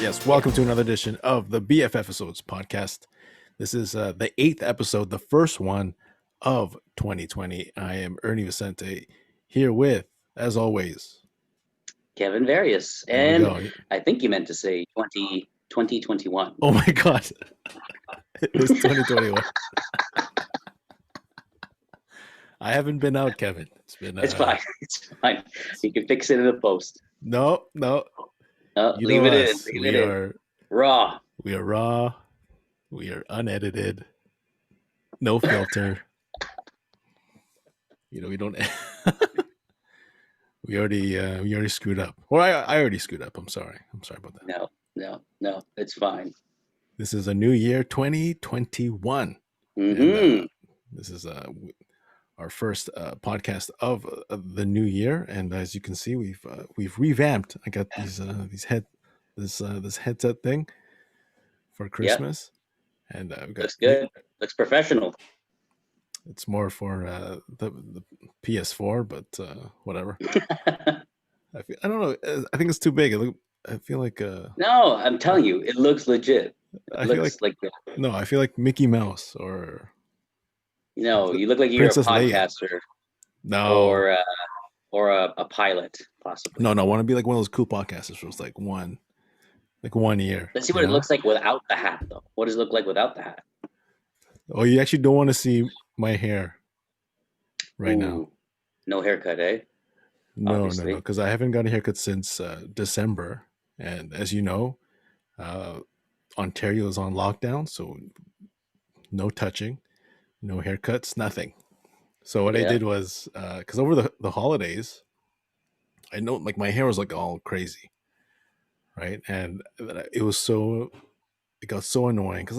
Yes, welcome to another edition of the BFFisodes Podcast. This is the 8th episode, the first one of 2020. I am Ernie Vicente, here with, as always, Kevin Various. there we And go. I think you meant to say 2021. Oh my God, it was 2021. I haven't been out, Kevin. It's been. It's fine. It's fine. You can fix it in the post. No. You Leave know it us. in. Leave We it in. are Raw. We are raw. We are unedited. No filter. We don't. we already screwed up. Or I already screwed up. I'm sorry about that. No. It's fine. This is a new year, 2021. Mm-hmm. And, this is our first podcast of the new year, and as you can see, we've revamped. I got this headset thing for Christmas, and we've got, Looks good. Looks professional. it's more for the PS4, but whatever. I don't know. I think it's too big. I feel like No, I'm telling you, it looks legit. I feel like Mickey Mouse or. No, you look like you're Princess a podcaster. Leia. No. Or a pilot, possibly. No, I want to be like one of those cool podcasters where it's like 1 year. Let's see what it looks like without the hat, though. What does it look like without the hat? Oh, you actually don't want to see my hair right now. No haircut, eh? No, because I haven't got a haircut since December. And as you know, Ontario is on lockdown, so no touching. No haircuts, nothing. So what I did was, because over the holidays, I know like my hair was like all crazy, right? And it got so annoying because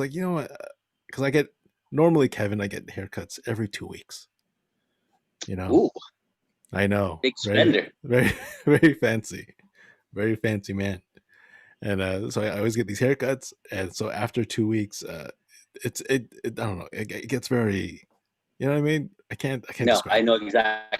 because normally Kevin, I get haircuts every 2 weeks. Ooh, I know, big spender, very very very fancy man. And so I always get these haircuts, and so after 2 weeks, I don't know. It gets very, you know what I mean? I can't. No, I know exactly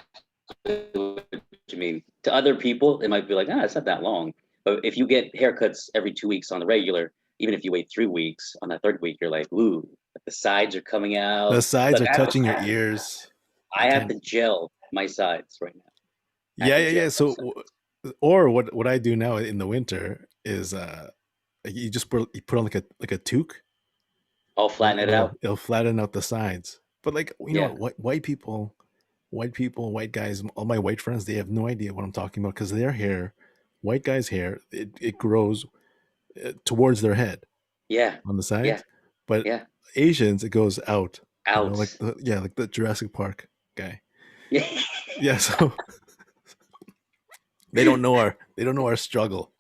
what you mean. To other people, it might be like, it's not that long. But if you get haircuts every 2 weeks on the regular, even if you wait 3 weeks, on that third week, you're like, ooh, the sides are coming out. The sides are touching your ears. I have to gel my sides right now. Yeah. So, or what I do now in the winter is you just put on like a toque. I'll flatten it out. It'll flatten out the sides. But like white people, white guys, all my white friends, they have no idea what I'm talking about because their hair, white guys' hair, it grows towards their head. Yeah. On the sides. But Asians, it goes out. Out. Like the Jurassic Park guy. Yeah. Yeah. So they don't know our struggle.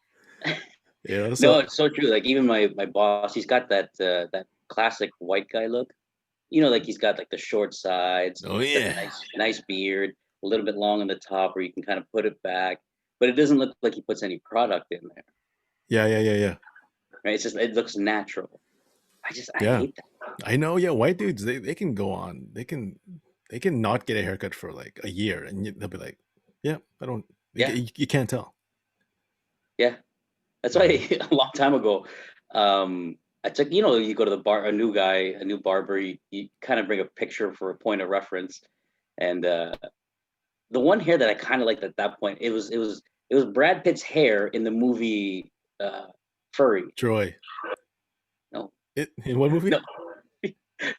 No, it's so true. Like even my boss, he's got that classic white guy look. Like he's got like the short sides. Oh yeah. Nice beard, a little bit long on the top where you can kind of put it back, but it doesn't look like he puts any product in there. Yeah. Right. It's just, it looks natural. I hate that. I know. Yeah. White dudes, they can go on. They can not get a haircut for like a year and they'll be like, yeah, I don't, you can't tell. Yeah. That's why a long time ago, I took, you go to the bar, a new barber, you kind of bring a picture for a point of reference. And the one hair that I kind of liked at that point, it was Brad Pitt's hair in the movie Furry. Troy. No. In what movie? No.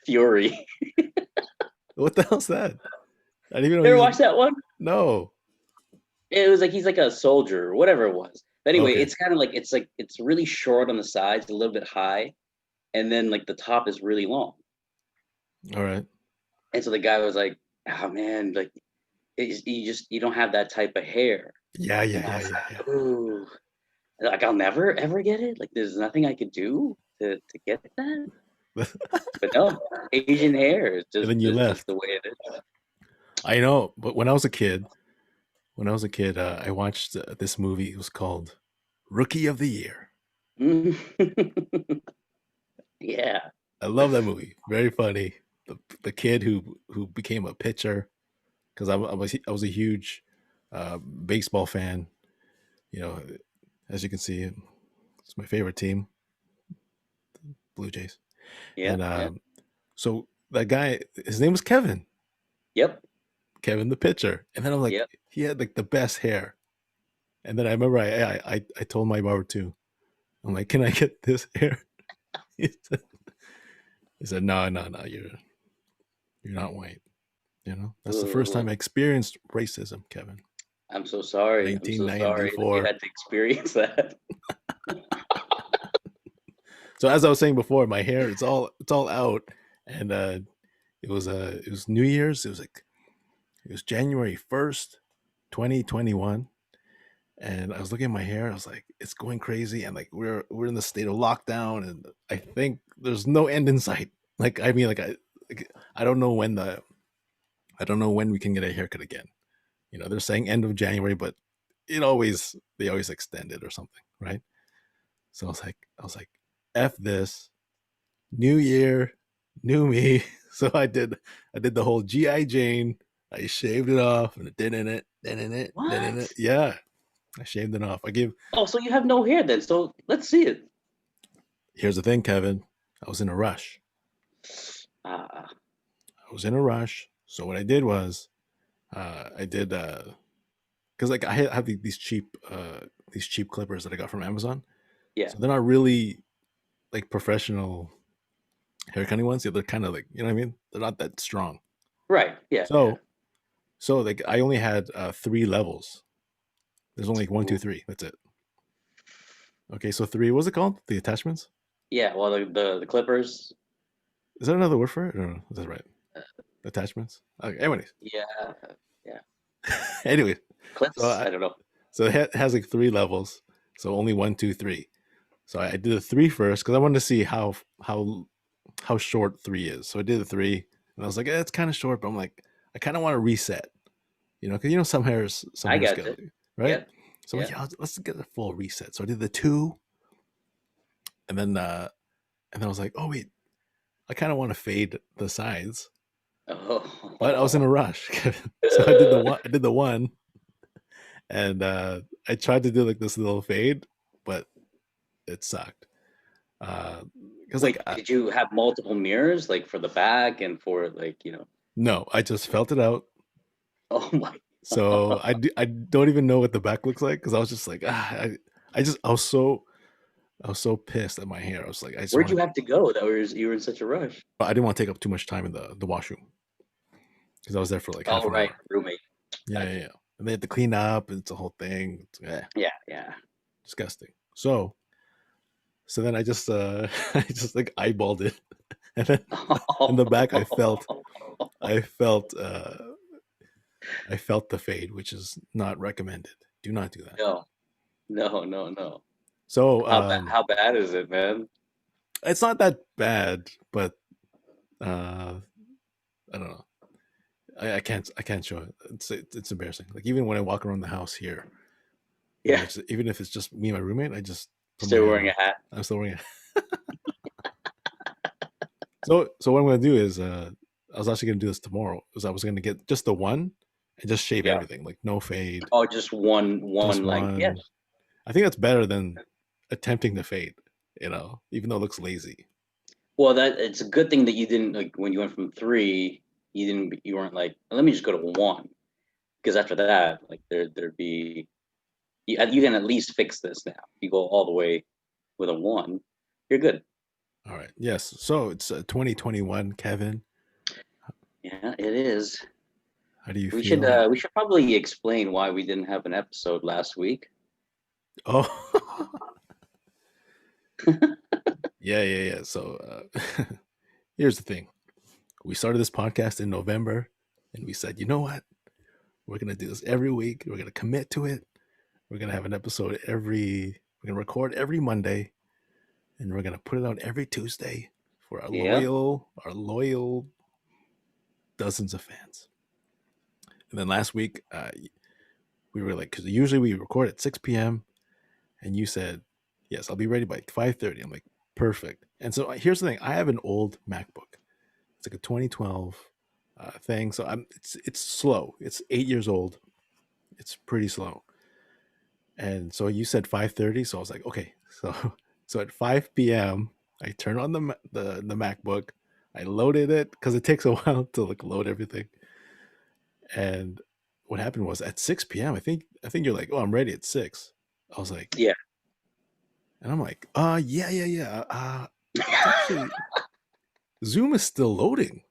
Fury. What the hell's that? I didn't even know. You ever watched that one? No. It was like he's like a soldier or whatever it was. But anyway, It's kind of like it's really short on the sides, a little bit high, and then like the top is really long. All right. And so the guy was like, "Oh man, like you don't have that type of hair." Yeah. Ooh. Like I'll never ever get it. Like there's nothing I could do to get that. But no, Asian hair is just, and then you left the way it is. I know, but when I was a kid, I watched this movie. It was called Rookie of the Year. Yeah, I love that movie. Very funny. The kid who became a pitcher, because I was a huge baseball fan. As you can see, It's my favorite team, Blue Jays. Yeah. And Yeah. so that guy, his name was Kevin. Yep. Kevin, the pitcher. And then I'm like, Yep. he had like the best hair. And then I remember I told my barber too. I'm like, can I get this hair? He said, no, you're not white. You know, that's the first time I experienced racism, Kevin. I'm so sorry. I'm so sorry that you had to experience that. So as I was saying before, my hair it's all out, and it was New Year's. It was January 1st, 2021, and I was looking at my hair. I was like, it's going crazy, and like we're in the state of lockdown, and I think there's no end in sight. Like I mean, I don't know when we can get a haircut again. You know, they're saying end of January, but they always extend it or something, right? So I was like, F this, new year, new me. So I did the whole G.I. Jane. I shaved it off and it. What? Yeah, I shaved it off. Oh, so you have no hair then? So let's see it. Here's the thing, Kevin. I was in a rush. Ah. I was in a rush. So what I did was, I did because like I have these cheap clippers that I got from Amazon. Yeah. So they're not really like professional hair cutting ones. Yeah, they're kind of like, you know what I mean? They're not that strong. Right. Yeah. So like I only had 3 levels. There's only like 1, 2, 3. That's it. Okay, so 3. What's it called? The attachments? Yeah. Well, the clippers. Is that another word for it? Or is that right? Attachments. Okay. Anyways. Yeah. Yeah. Anyways. Clips. So I don't know. So it has like 3 levels. So only 1, 2, 3. So I did the 3 first because I wanted to see how short 3 is. So I did the 3, and I was like, it's kind of short, but I'm like, I kind of want to reset, you know, because some hairs got go, it. right? Yeah. So I'm like, let's get a full reset. So I did the 2, and then I was like, oh wait, I kind of want to fade the sides, but I was in a rush, so I did the 1, and I tried to do like this little fade, but it sucked. Because Wait, did you have multiple mirrors, like for the back and for like, you know? No, I just felt it out. Oh my. So I don't even know what the back looks like because I was just like, I was so pissed at my hair. I was like, Where'd you have to go? You were in such a rush. I didn't want to take up too much time in the washroom because I was there for like half an hour. Roommate. Yeah. And they had to clean up, and it's a whole thing. Yeah. Disgusting. So then I just I just like eyeballed it, and then in the back I felt the fade, which is not recommended. Do not do that. No. So how bad is it, man? It's not that bad, but I don't know. I can't show it. It's embarrassing. Like even when I walk around the house here, yeah, even if it's just me and my roommate, I just still wearing a hat. I'm still wearing a hat. So what I'm gonna do is I was actually gonna do this tomorrow. Is I was gonna get just the 1 and just shave everything, like no fade. Oh, just one like yeah. I think that's better than attempting to fade, you know, even though it looks lazy. Well, it's a good thing that you didn't, like, when you went from 3, you weren't like, let me just go to 1, because after that, like there'd be you can at least fix this now. If you go all the way with a 1, you're good. All right. Yes. So it's 2021, Kevin. Yeah, it is. How do you feel? We should probably explain why we didn't have an episode last week. Oh. Yeah. So here's the thing. We started this podcast in November, and we said, you know what? We're going to do this every week. We're going to commit to it. We're going to have an episode we're going to record every Monday, and we're going to put it out every Tuesday for our loyal dozens of fans. And then last week, we were like, because usually we record at 6 p.m. and you said, yes, I'll be ready by 5:30. I'm like, perfect. And so here's the thing. I have an old MacBook. It's like a 2012 thing. So it's slow. It's 8 years old. It's pretty slow. And so you said 5:30. So I was like, okay, So at 5 p.m., I turn on the MacBook. I loaded it because it takes a while to like load everything. And what happened was at 6 p.m. I think you're like, oh, I'm ready at 6. I was like, Yeah. and I'm like, yeah. It's actually Zoom is still loading.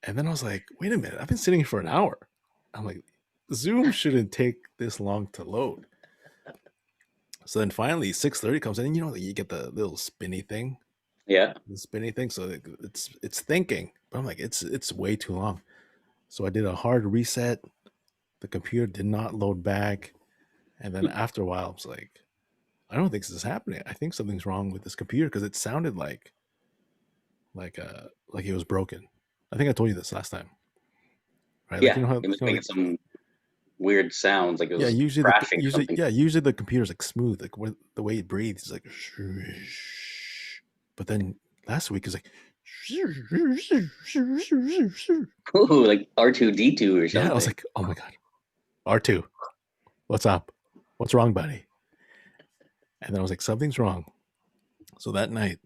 And then I was like, wait a minute, I've been sitting here for an hour. I'm like, Zoom shouldn't take this long to load. So then finally 6:30 comes in, and you get the little spinny thing. Yeah. The spinny thing. So it's thinking. But I'm like, it's way too long. So I did a hard reset. The computer did not load back. And then after a while, I was like, I don't think this is happening. I think something's wrong with this computer because it sounded like it was broken. I think I told you this last time, right? Like Yeah. It was making some weird sounds, like it was crashing. Usually the computer's like smooth, like the way it breathes is like. But then last week is like. Ooh, like R2D2 or something. Yeah, I was like, oh my god, R2, what's up? What's wrong, buddy? And then I was like, something's wrong. So that night,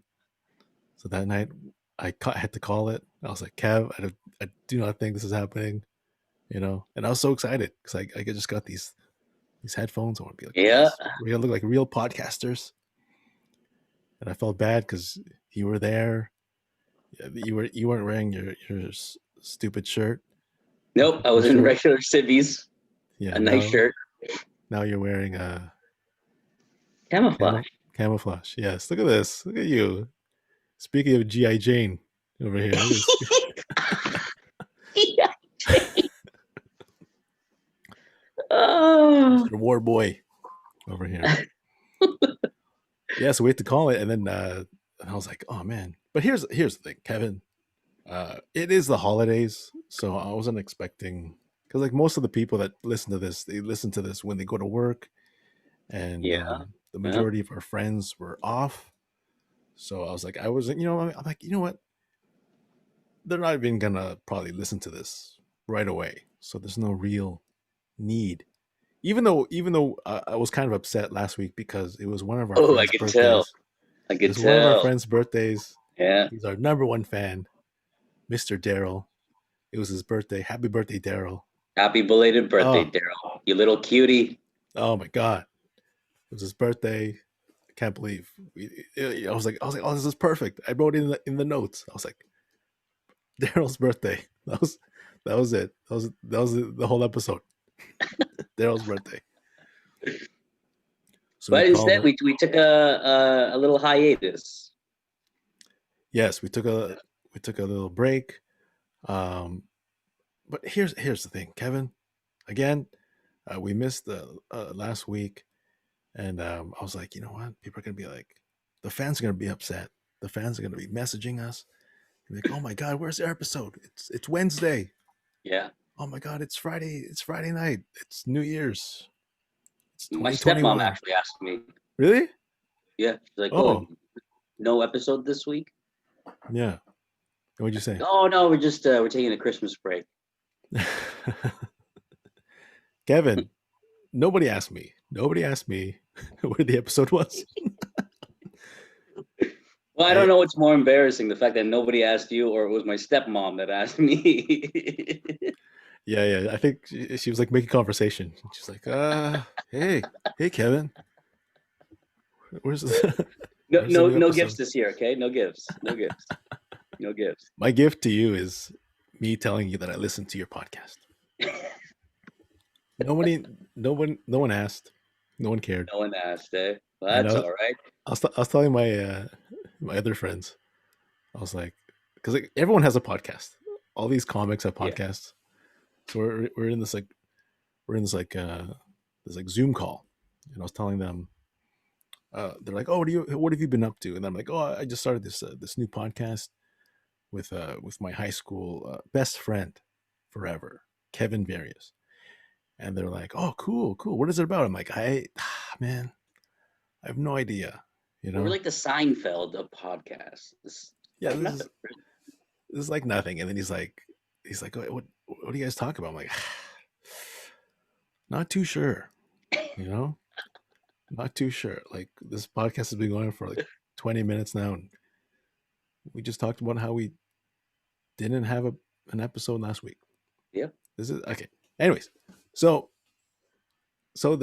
I had to call it. I was like, Kev, I do not think this is happening, And I was so excited because I just got these headphones. I want to be like, yeah, yes, we're gonna look like real podcasters. And I felt bad because you were there. You weren't wearing your stupid shirt. Nope, I was in regular civvies. Yeah, a nice shirt. Now you're wearing a camouflage. Camouflage. Yes. Look at this. Look at you. Speaking of G.I. Jane over here. G.I. Jane. Oh. Mr. War Boy over here. Yeah, so we had to call it, and then I was like, oh man. But here's the thing, Kevin. It is the holidays, so I wasn't expecting, because like most of the people that listen to this, they listen to this when they go to work, and the majority of our friends were off. So I was like, I'm like, you know what? They're not even gonna probably listen to this right away. So there's no real need. Even though I was kind of upset last week because it was one of our friends' birthdays. Tell. I could tell. One of our friends' birthdays. Yeah. He's our number one fan, Mr. Daryl. It was his birthday. Happy birthday, Daryl. Happy belated birthday, Daryl. You little cutie. Oh my God. It was his birthday. I can't believe. I was like, oh, this is perfect. I wrote it in the notes. I was like, Daryl's birthday. That was it. That was the whole episode. Daryl's birthday. So but instead, we took a little hiatus. Yes, we took a little break. But here's the thing, Kevin. Again, we missed the last week, and I was like, you know what? People are gonna be like, the fans are gonna be upset. The fans are gonna be messaging us. Like, oh my God, where's the episode? It's Wednesday. Yeah. Oh my God, it's Friday. It's Friday night. It's New Year's. It's my stepmom actually asked me. Really? Yeah. She's like, oh, no episode this week? Yeah. What'd you say? Oh no, we're just we're taking a Christmas break. Kevin, nobody asked me. Nobody asked me where the episode was. Well, I don't know what's more embarrassing, the fact that nobody asked you or it was my stepmom that asked me. Yeah. I think she was like making conversation. She's like, hey, Kevin. Where's the no gifts this year, okay? No gifts. No gifts. My gift to you is me telling you that I listened to your podcast. No one asked. No one cared. No one asked, eh? Well, that's all right. I was telling my other friends, I was like, because like, everyone has a podcast. All these comics have podcasts. Yeah. So we're in this Zoom call, and I was telling them, they're like, oh, what have you been up to? And I'm like, oh, I just started this new podcast with my high school best friend forever, Kevin Various. And they're like, oh, cool. What is it about? I'm like, man, I have no idea. We're like the Seinfeld of podcasts. This is like nothing. And then he's like, what do you guys talk about? I'm like, not too sure, Not too sure. Like this podcast has been going for like 20 minutes now, and we just talked about how we didn't have an episode last week. Yep. This is okay. Anyways, so so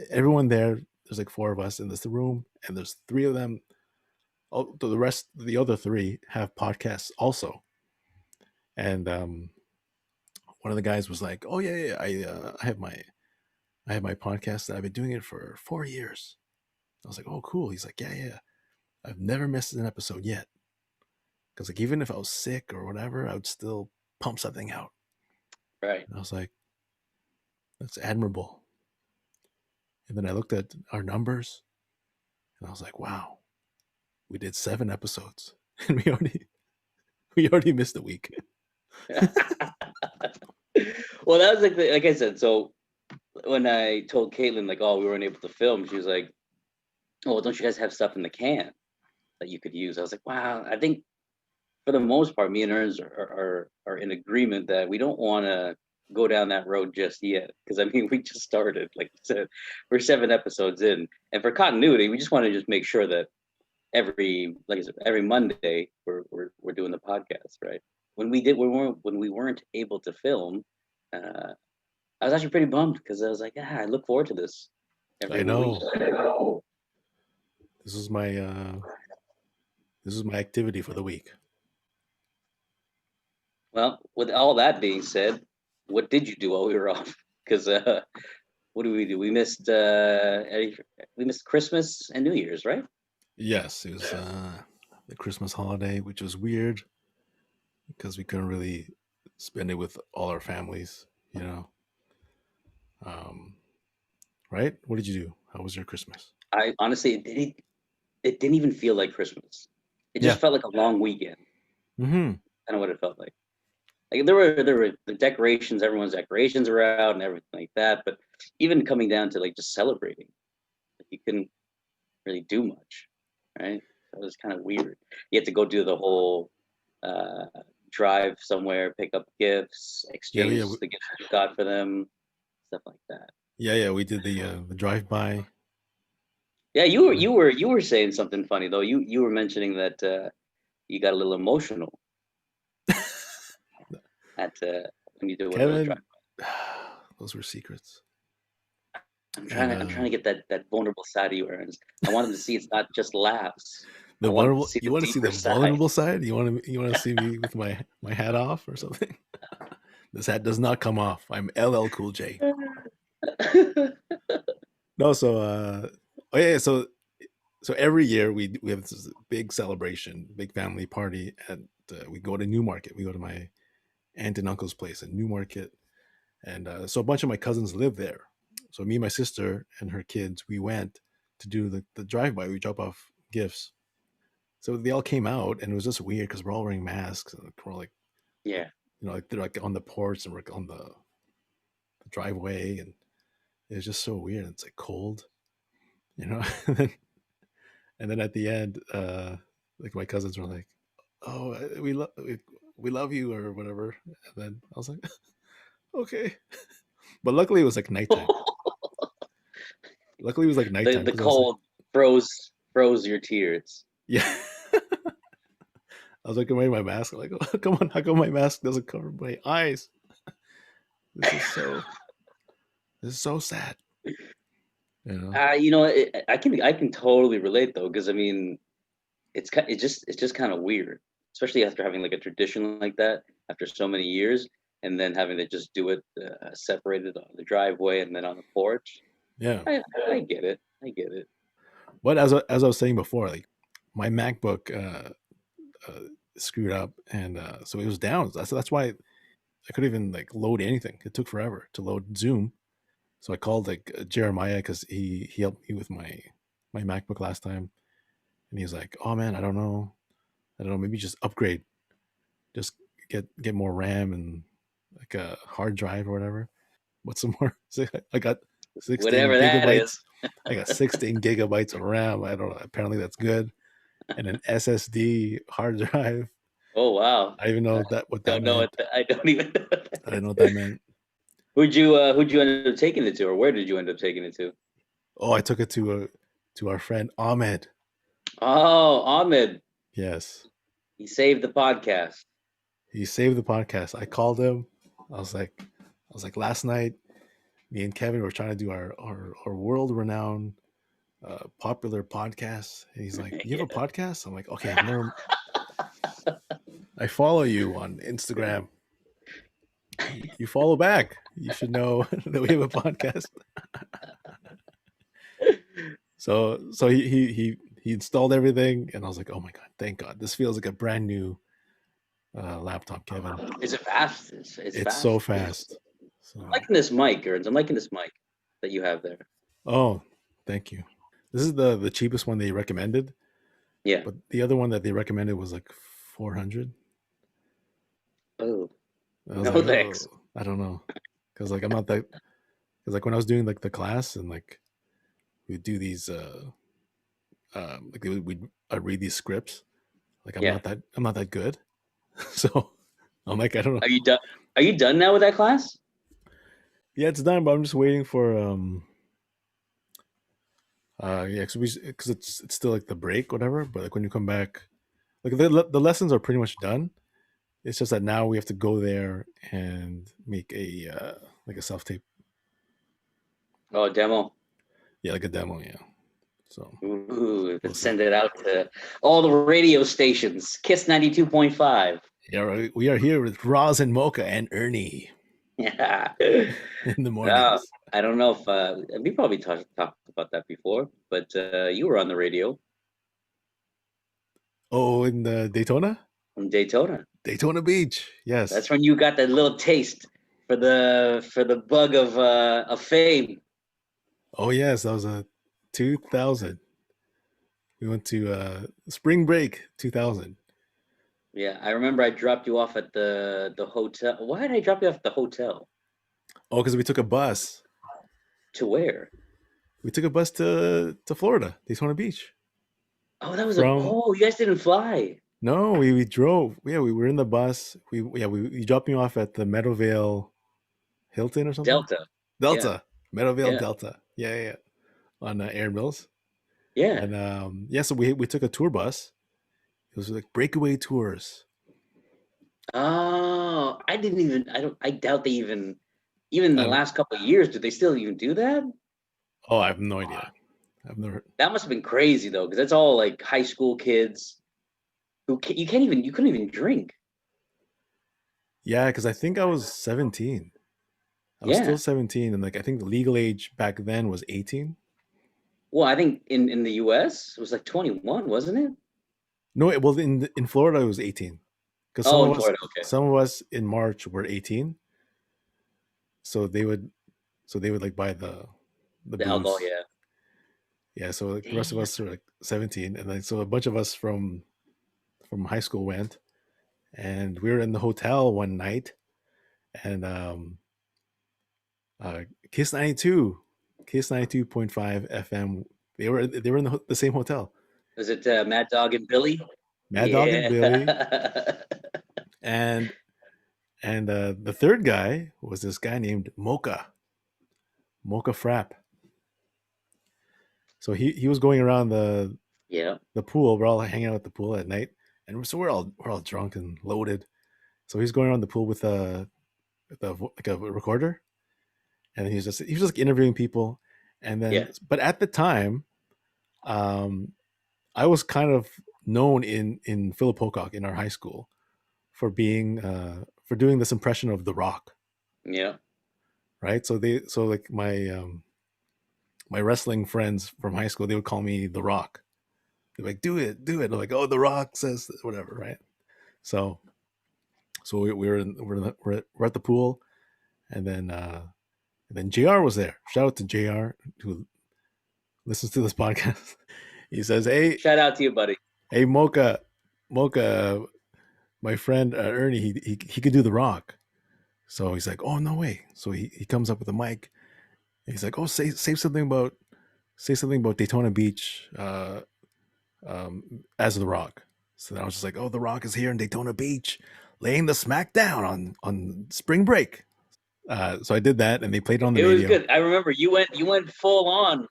everyone there's like four of us in this room, and there's three of them. Oh, the other three have podcasts also, and one of the guys was like, "Oh yeah, I have my podcast, and I've been doing it for 4 years." I was like, "Oh cool." He's like, "Yeah, I've never missed an episode yet." Because like even if I was sick or whatever, I would still pump something out. Right. And I was like, that's admirable. And then I looked at our numbers, and I was like, wow, we did 7 episodes, and we already missed a week. Well, that was like I said. So when I told Caitlin like, oh, we weren't able to film, she was like, oh, don't you guys have stuff in the can that you could use? I was like, wow, I think for the most part, me and Ernst are in agreement that we don't want to go down that road just yet. Because I mean, we just started, like you said, we're 7 episodes in, and for continuity, we just want to just make sure that every Monday we're doing the podcast, right? When we weren't able to film, I was actually pretty bummed because I was like, I look forward to this every I week. know. This is my activity for the week. Well, with all that being said, what did you do while we were off? Because what did we do? We missed Christmas and New Year's, right? Yes, it was the Christmas holiday, which was weird because we couldn't really spend it with all our families, you know. Right? What did you do? How was your Christmas? I honestly, it didn't even feel like Christmas. It just felt like a long weekend. Mm-hmm. Kind of what it felt like. Like there were the decorations, everyone's decorations were out and everything like that. But even coming down to like just celebrating, like you couldn't really do much, right? It was kind of weird. You had to go do the whole drive somewhere, pick up gifts, exchange the gifts you got for them, stuff like that. Yeah, we did the drive-by. Yeah, you were saying something funny though. You were mentioning that you got a little emotional at when you did one of those drive-by. Those were secrets. I'm trying to get that vulnerable side of you, Ernst. I want them to see it's not just laughs. The vulnerable. You want to see the vulnerable side? You want to see me with my hat off or something? This hat does not come off. I'm LL Cool J. No, so so every year we have this big celebration, big family party, and we go to Newmarket. We go to my aunt and uncle's place in Newmarket, and so a bunch of my cousins live there. So me, my sister, and her kids, we went to do the drive-by. We drop off gifts. So they all came out, and it was just weird because we're all wearing masks, and we're like, yeah, you know, like they're like on the porch and we're on the driveway, and it was just so weird. It's like cold, you know. and then at the end, like my cousins were like, "Oh, we love you" or whatever. And then I was like, "Okay," but luckily it was like nighttime. Luckily it was like nighttime. The cold froze your tears. Yeah. I was like, I'm wearing my mask. I'm like, oh, come on, how come my mask doesn't cover my eyes? This is so sad. You know, I can totally relate though, because I mean, it's just kind of weird, especially after having like a tradition like that after so many years, and then having to just do it separated on the driveway and then on the porch. Yeah, I get it. I get it. But as I was saying before, like my MacBook screwed up, and so it was down. That's why I couldn't even like load anything. It took forever to load Zoom. So I called like Jeremiah because he helped me with my MacBook last time, and he's like, "Oh man, I don't know, maybe just upgrade, just get more RAM and like a hard drive or whatever. What's some more? So I got 16 whatever gigabytes. That is. I got 16 gigabytes of RAM. I don't know. Apparently that's good, and an SSD hard drive. Oh wow! I even know what that meant. I don't even know. I didn't know what that meant. Who'd you end up taking it to, or where did you end up taking it to? Oh, I took it to our friend Ahmed. Oh, Ahmed, Yes, he saved the podcast. he saved the podcast. I called him. I was like, last night, me and Kevin were trying to do our world renowned popular podcast, and he's like, "You have a Yeah. podcast?" I'm like, "Okay, I follow you on Instagram. You follow back. You should know that we have a podcast." So he installed everything, and I was like, "Oh my god, thank God! This feels like a brand new laptop, Kevin. Is it fast? It's It's so fast. fast." I'm So, liking this mic, Ernst. I'm liking this mic that you have there. oh, thank you. This is the cheapest one they recommended, Yeah. but the other one that they recommended was like 400. Oh, I was no like, thanks. oh, I don't know, because like I'm not that. Because like when I was doing like the class and like we'd do these like we'd read these scripts. Like Yeah. I'm not that good. So I'm like, I don't know. Are you done? Are you done now with that class? Yeah, it's done, but I'm just waiting for yeah, because it's still like the break, whatever. But like when you come back, like the lessons are pretty much done. It's just that now we have to go there and make a like a self tape. Oh, demo. Yeah, like a demo. Yeah. So Ooh, we'll let's see. send it out to all the radio stations. Kiss 92.5. Yeah, we are here with Roz and Mocha and Ernie Yeah. in the Uh, mornings. I don't know if we probably talked about that before, but you were on the radio Oh, in the Daytona, from Daytona. Daytona Beach. That's Yes. when you got that little taste for the bug of fame. Oh yes, that was a 2000. We went to spring break 2000. Yeah, I remember I dropped you off at the hotel. Why did I drop you off at the hotel? Oh, because we took a bus. To where? We took a bus to Florida, Daytona Beach. Oh, that was a. From Oh, you guys didn't fly. no, we drove. Yeah, we were in the bus. We dropped me off at the Meadowvale Hilton or something. Delta. Yeah, Delta, Meadowvale yeah, Delta. Yeah, yeah, yeah. On Aaron Mills. yeah. And yeah, so we took a tour bus. It was like breakaway tours. Oh, I didn't even. I don't. I doubt they even in the And last couple of years, do they still even do that? oh, I have no idea. I've never. That must have been crazy though, because that's all like high school kids you can't even you couldn't even drink. Yeah, because I think I was 17. I was still Yeah. 17, and like I think the legal age back then was 18. Well, I think in the U.S. it was like 21, wasn't it? No, well in Florida it was 18 because Oh, in Florida. Okay. some of us in March were 18, so they would like buy the The alcohol. booze. Yeah. Yeah, so like the rest of Damn. us are like 17, and like so a bunch of us from high school went, and we were in the hotel one night, and uh, Kiss 92, Kiss 92.5 FM. They were in the same hotel. Was it Mad Dog and Billy? Mad Dog and Yeah. Billy, and the third guy was this guy named Mocha Frap. So he was going around Yeah. the pool. We're all hanging out at the pool at night, and so we're all drunk and loaded. So he's going around the pool with like a recorder, and he was just like interviewing people. And then, Yeah. but at the time, um, I was kind of known in Philip Pocock in our high school for doing this impression of The Rock, Yeah. right? So like my wrestling friends from high school, they would call me The Rock. They're like, do it, do it. I'm like, oh, The Rock says whatever, right? So we're at the pool, and then Jr. was there. Shout out to Jr. who listens to this podcast. He says, Shout out to you, buddy. hey, Mocha, my friend Ernie, he could do The Rock." So he's like, "Oh no way!" So he comes up with a mic. And he's like, "Oh, say something about Daytona Beach as The Rock." So then I was just like, "Oh, The Rock is here in Daytona Beach, laying the smack down on spring break." So I did that, and they played it on the It was radio. good. I remember you went full on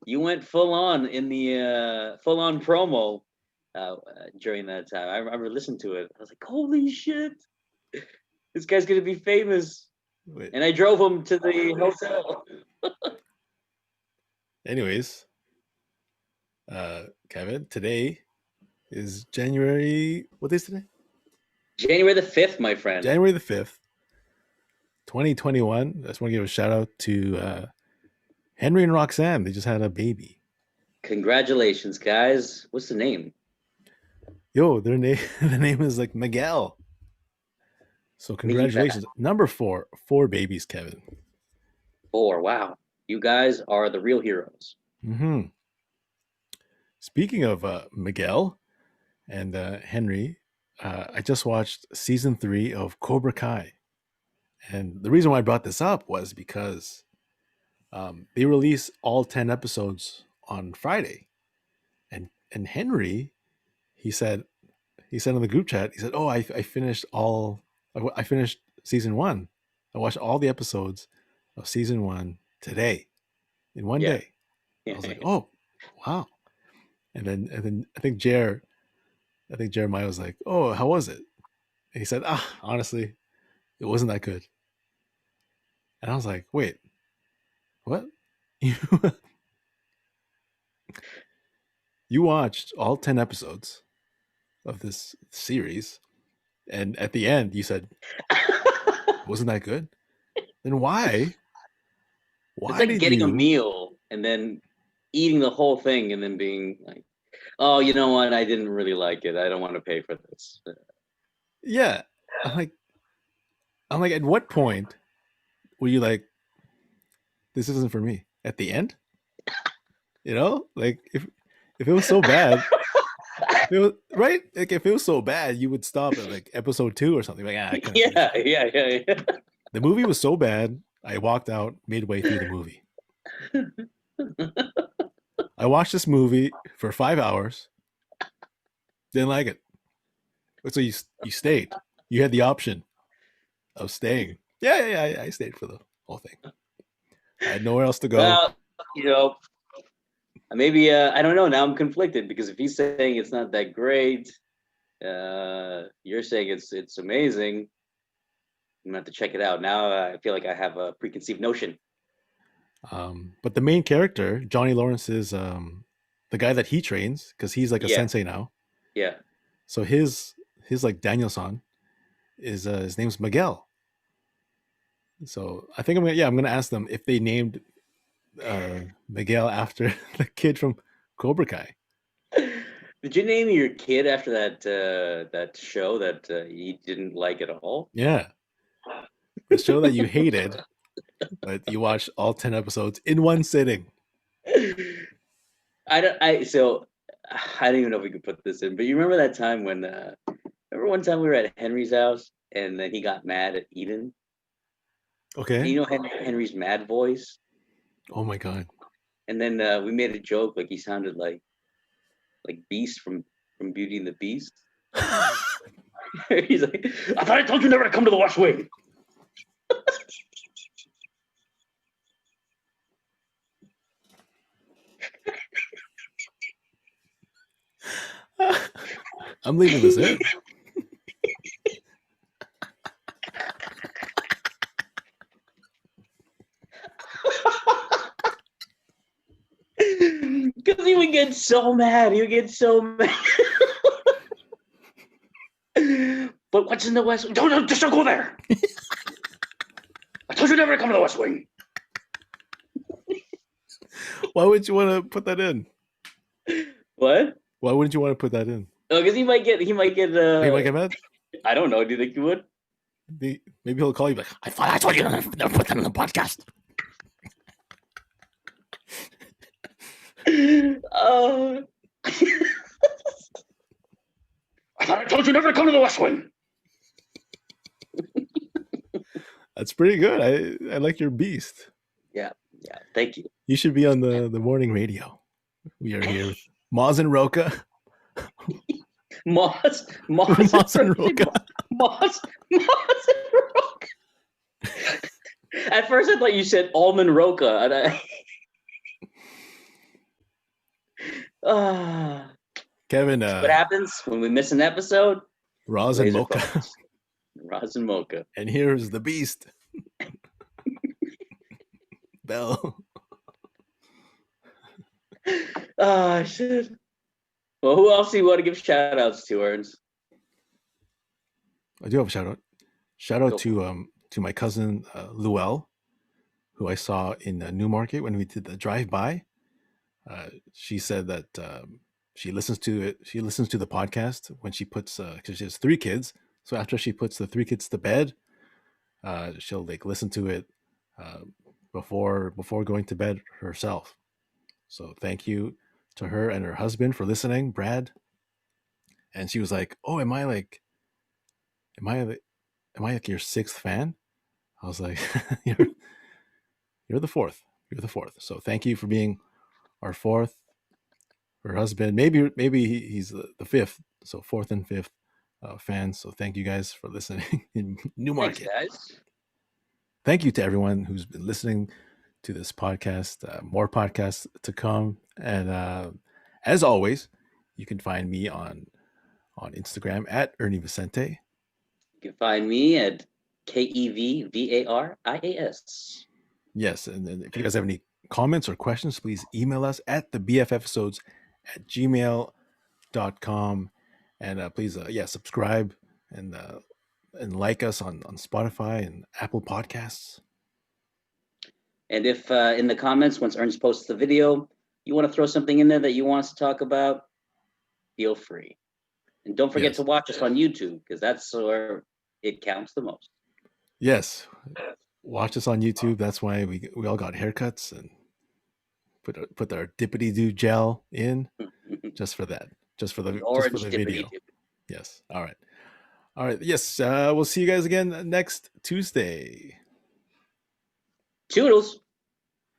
You went full on in the full on promo during that time. I remember listening to it. I was like, holy shit, this guy's gonna be famous. Wait. And I drove him to the hotel. Anyways, Kevin, today is January. What is today? January the 5th, my friend. January the 5th, 2021. I just want to give a shout out to Henry and Roxanne. They just had a baby. Congratulations, guys. What's the name? Yo, their name the name is like Miguel. So congratulations. Number 4 babies, Kevin. 4. Wow. You guys are the real heroes. Mm-hmm. Speaking of Miguel and Henry, I just watched season 3 of Cobra Kai. And the reason why I brought this up was because they release all 10 episodes on Friday. And Henry, he said in the group chat, he said, "Oh, I finished I finished season 1. I watched all the episodes of season 1 today in one day." I was like, "Oh, wow." And then I think Jeremiah was like, "Oh, how was it?" And he said, honestly, it wasn't that good." And I was like, "Wait, what? You watched all 10 episodes of this series, and at the end you said, wasn't that good? Then why? It's like getting a meal and then eating the whole thing and then being like, "Oh, you know what? I didn't really like it. I don't want to pay for this." Yeah. I'm like, at what point were you like, this isn't for me? At the end? You know? Like if it was so bad, right? Like if it was so bad, you would stop at like episode 2 or something. Like, I couldn't finish it. The movie was so bad, I walked out midway through the movie. I watched this movie for 5 hours. Didn't like it. So you stayed. You had the option of staying. Yeah. I stayed for the whole thing. I had nowhere else to go. Well, maybe I don't know. Now I'm conflicted because if he's saying it's not that great, you're saying it's amazing. I'm gonna have to check it out. Now I feel like I have a preconceived notion. But the main character, Johnny Lawrence, is the guy that he trains because he's like a sensei now. Yeah. So his like Daniel-san is his name's Miguel. So I think I'm gonna ask them if they named Miguel after the kid from Cobra Kai. Did you name your kid after that show that you didn't like at all? Yeah, the show that you hated, but you watched all 10 episodes in one sitting. I don't even know if we could put this in, but you remember that time when remember one time we were at Henry's house and then he got mad at Eden? Okay. And you know Henry's mad voice? Oh my god. And then we made a joke like he sounded like Beast from Beauty and the Beast. He's like, "I thought I told you never to come to the West Wing." I'm leaving this in. Because he would get so mad. He would get so mad. But what's in the West Wing? Don't go there. I told you never to come to the West Wing. Why would you want to put that in? What? Why wouldn't you want to put that in? Oh, because he might get he might get mad? I don't know. Do you think he would? Maybe he'll call you like, I thought I told you never put that in the podcast. I thought I told you never to come to the West Wing. That's pretty good. I like your beast. Yeah. Thank you. You should be on the morning radio. We are here with Maz and Roca. Maz and Roca. Maz and Roca. At first, I thought you said Almond Roca. Kevin, what happens when we miss an episode? Roz and Laser Mocha. focus. Roz and Mocha. And here's the beast. Bell. Shit. Well, who else do you want to give shout outs to, Ernst? I do have a shout out. Shout out to my cousin Luelle, who I saw in Newmarket when we did the drive by. She said that she listens to it. She listens to the podcast when she puts because she has 3 kids. So after she puts the 3 kids to bed, she'll like listen to it before going to bed herself. So thank you to her and her husband for listening, Brad. And she was like, "Oh, am I like your 6th fan?" I was like, "You're the 4th. You're the 4th." So thank you for being our 4th. Her husband, maybe he's the 5th. So 4th and 5th fans. So thank you guys for listening in Newmarket. Thanks, guys. Thank you to everyone who's been listening to this podcast. More podcasts to come. And as always, you can find me on Instagram at Ernie Vicente. You can find me at KEVVARIAS. Yes, and if you guys have any comments or questions, please email us at the BFFisodes@gmail.com. And please, subscribe and like us on Spotify and Apple Podcasts. And if in the comments, once Ernst posts the video, you want to throw something in there that you want us to talk about, feel free. And don't forget to watch us on YouTube, because that's where it counts the most. Yes. Watch us on YouTube. That's why we all got haircuts and put our dippity-doo gel in just for that. Just for the video. Yes. All right. Yes. We'll see you guys again next Tuesday. Toodles.